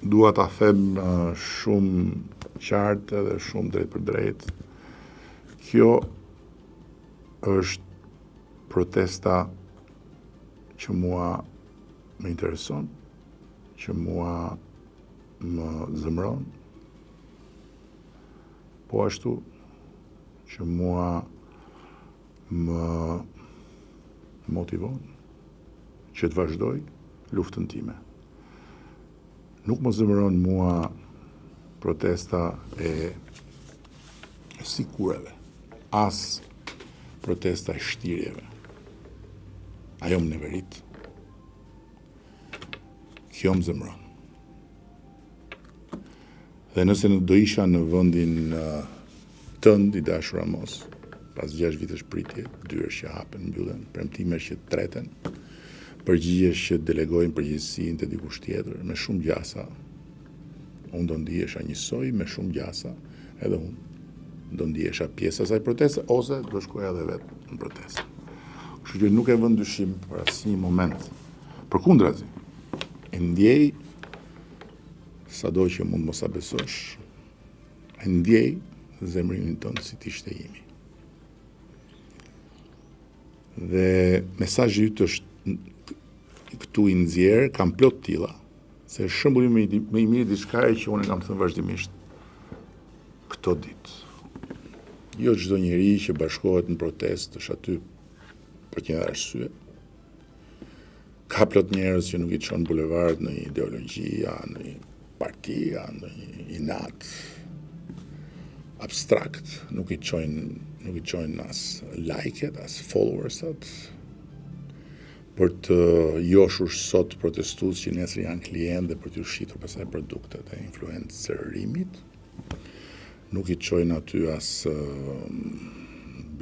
dua ta them shumë qartë edhe shumë drejt për drejt. Kjo është protesta që mua më intereson, që mua më zemron, po ashtu që mua më motivon që të vazhdoj luftën time. Nuk më zemëron mua protesta e sikureve, as protesta e shtirjeve. Ajo më neverit. Kjo më zemëron. Dhe nëse do isha në vendin tënd i dashur Ramos, pas 6 vitesh pritje, dyert që hapen, mbyllen, premtimesh që treten, përgjigjesh që delegojnë përgjegjësinë te dikush tjetër, me shumë gjasa, unë do ndihesha njësoj, me shumë gjasa, edhe unë do ndihesha pjesë asaj proteste, ose do shkoja edhe vetë në protestë. Kështu që nuk e vën dyshim për asnjë moment. Përkundrazi, e ndjej sado që mund mos a besosh, e ndjej zemrimin tënd si t'ishte imi. Dhe mesazhi yt është këtu i nxjerr, kam plot tilla, se shembulli më i mirë diçka që unë kam thënë vazhdimisht këto ditë. Jo çdo njeri që bashkohet në protestë është aty për një arsye. Ka plot njerëz që nuk i çon bulevard në ideologji, në një parti, në një inat abstrakt, nuk i çojnë as like-et, as followers-at, për të joshur sot protestues që nesër janë klientë dhe për të shitur pasaj produktet e influencerimit. Nuk i çojnë aty as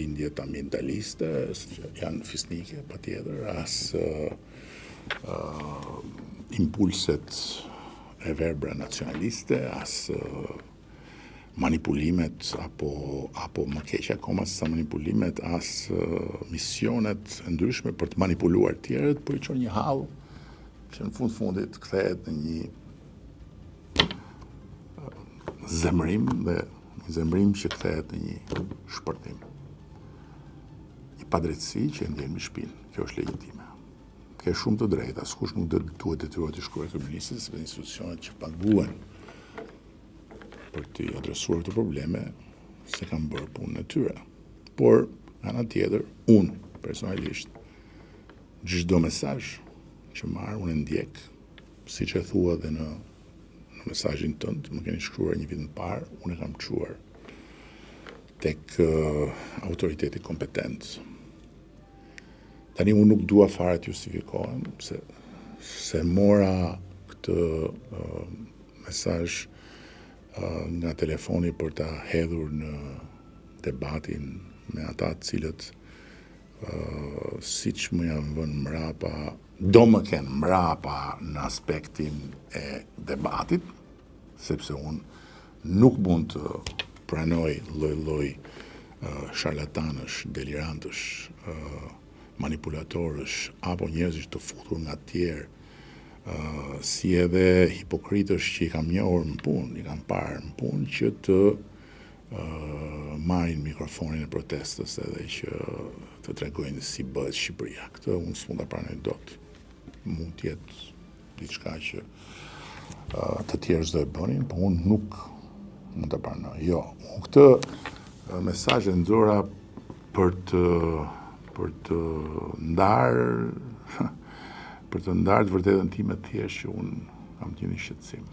bindjet ambientaliste, që janë fisnike patjetër, as impulset e verbra nacionaliste, as manipulimet apo më keq akoma se sa manipulimet, as misionet e ndryshme për të manipuluar tjerët, po i çon një hall që në fundit kthehet në një zemrim dhe një zemrim që kthehet në një shpërthim. Një padrejtësi që e ndjen me shpinë. Kjo është legjitime. Ke shumë të drejtë, askush nuk duhet detyrohet të shkruajë kryeministit, sepse institucionet që paguhen për të adresuar këto probleme se kanë bërë punën e tyre. Por, ana tjetër, unë personalisht çdo mesazh që marr unë ndjek, siç e thua dhe në mesazhin tënd, më keni shkruar një vit më parë, unë e kam çuar tek autoriteti kompetent. Tani unë nuk dua fare të justifikohem se mora këtë mesazh nga telefoni për ta hedhur në debatin me ata të cilët siç më janë vënë mrapa, do më kenë mrapa në aspektin e debatit, sepse unë nuk mund të pranoj lloj sharlatanësh, delirantësh, manipulatorësh apo njerëzish të futur nga të tjerë, si edhe hipokritësh që i kam njohur në punë, i kam parë në punë që të marrin mikrofonin e protestës edhe që të tregojnë si bëhet Shqipëria. Këtë unë s'mund ta pranoj dot. Mund të jetë diçka që të tjerë s'do e bënin, po unë nuk mund ta pranoj. Jo, unë këtë mesazh e nxora për të ndarë të vërtetën time thjesht që unë kam qenë në shqetësim.